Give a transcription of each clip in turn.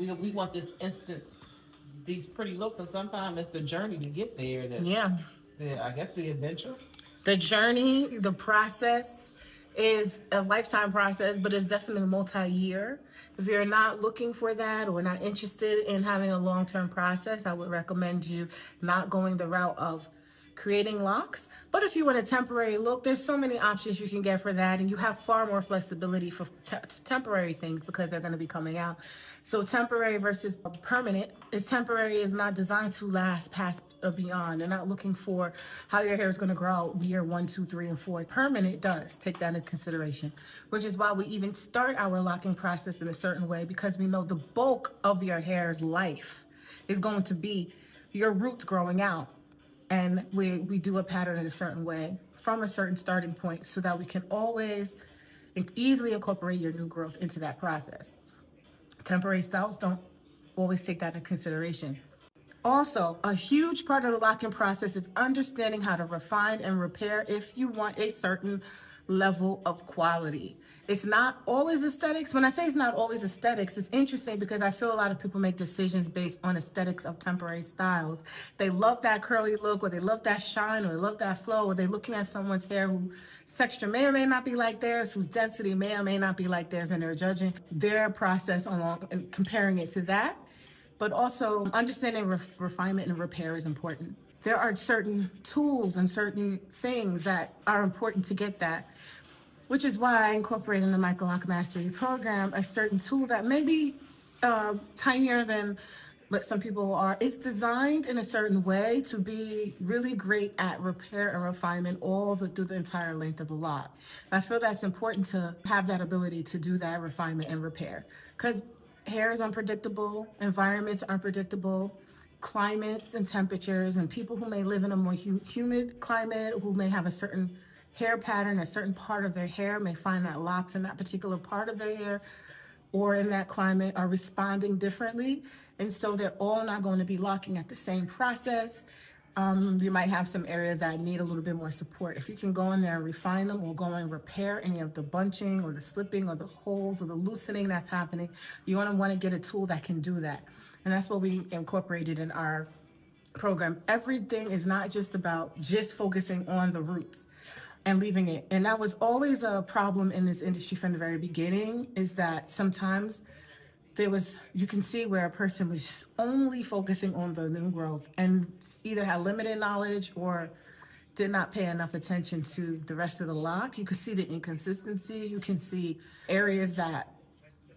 we want this instant, these pretty looks, and sometimes it's the journey to get there. Yeah. I guess the adventure. The journey, the process is a lifetime process, but it's definitely multi-year. If you're not looking for that or not interested in having a long-term process, I would recommend you not going the route of creating locks. But if you want a temporary look, there's so many options you can get for that, and you have far more flexibility for temporary things because they're going to be coming out. So temporary versus permanent is temporary is not designed to last past or beyond. They're not looking for how your hair is going to grow out year 1, 2, 3, and 4. Permanent does take that into consideration, which is why we even start our locking process in a certain way, because we know the bulk of your hair's life is going to be your roots growing out, and we do a pattern in a certain way from a certain starting point so that we can always easily incorporate your new growth into that process. Temporary styles don't always take that into consideration. Also, a huge part of the locking process is understanding how to refine and repair if you want a certain level of quality. It's not always aesthetics. When I say it's not always aesthetics, it's interesting because I feel a lot of people make decisions based on aesthetics of temporary styles. They love that curly look, or they love that shine, or they love that flow, or they're looking at someone's hair whose texture may or may not be like theirs, whose density may or may not be like theirs, and they're judging their process along and comparing it to that. But also understanding refinement and repair is important. There are certain tools and certain things that are important to get that, which is why I incorporate in the Microloc Mastery program a certain tool that may be tinier than what some people are. It's designed in a certain way to be really great at repair and refinement through the entire length of the lock. I feel that's important to have that ability to do that refinement and repair, because hair is unpredictable, environments are unpredictable, climates and temperatures, and people who may live in a more humid climate, who may have a certain hair pattern, a certain part of their hair may find that locks in that particular part of their hair or in that climate are responding differently. And so they're all not going to be locking at the same process. You might have some areas that need a little bit more support. If you can go in there and refine them, or go and repair any of the bunching or the slipping or the holes or the loosening that's happening, you're going to want to get a tool that can do that. And that's what we incorporated in our program. Everything is not just about just focusing on the roots and leaving it. And that was always a problem in this industry from the very beginning, is that sometimes you can see where a person was only focusing on the new growth and either had limited knowledge or did not pay enough attention to the rest of the lock. You could see the inconsistency. You can see areas that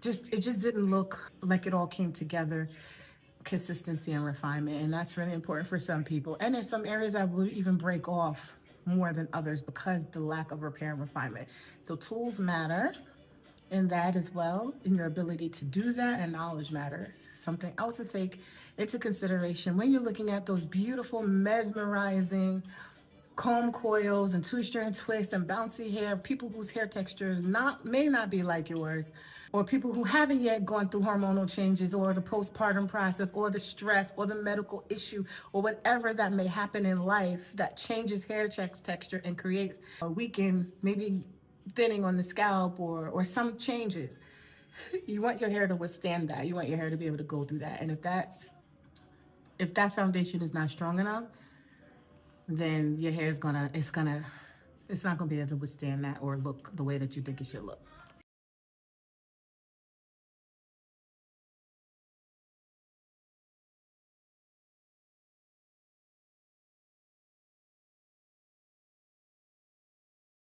it just didn't look like it all came together. Consistency and refinement, and that's really important for some people. And there's some areas that would even break off more than others because the lack of repair and refinement. So tools matter in that as well, in your ability to do that, and knowledge matters. Something else to take into consideration when you're looking at those beautiful, mesmerizing comb coils and two-strand twists and bouncy hair, people whose hair textures may not be like yours, or people who haven't yet gone through hormonal changes or the postpartum process or the stress or the medical issue or whatever that may happen in life that changes hair texture and creates a weakened, maybe thinning on the scalp or some changes. You want your hair to withstand that. You want your hair to be able to go through that. And if that foundation is not strong enough, then your hair is it's not gonna be able to withstand that or look the way that you think it should look.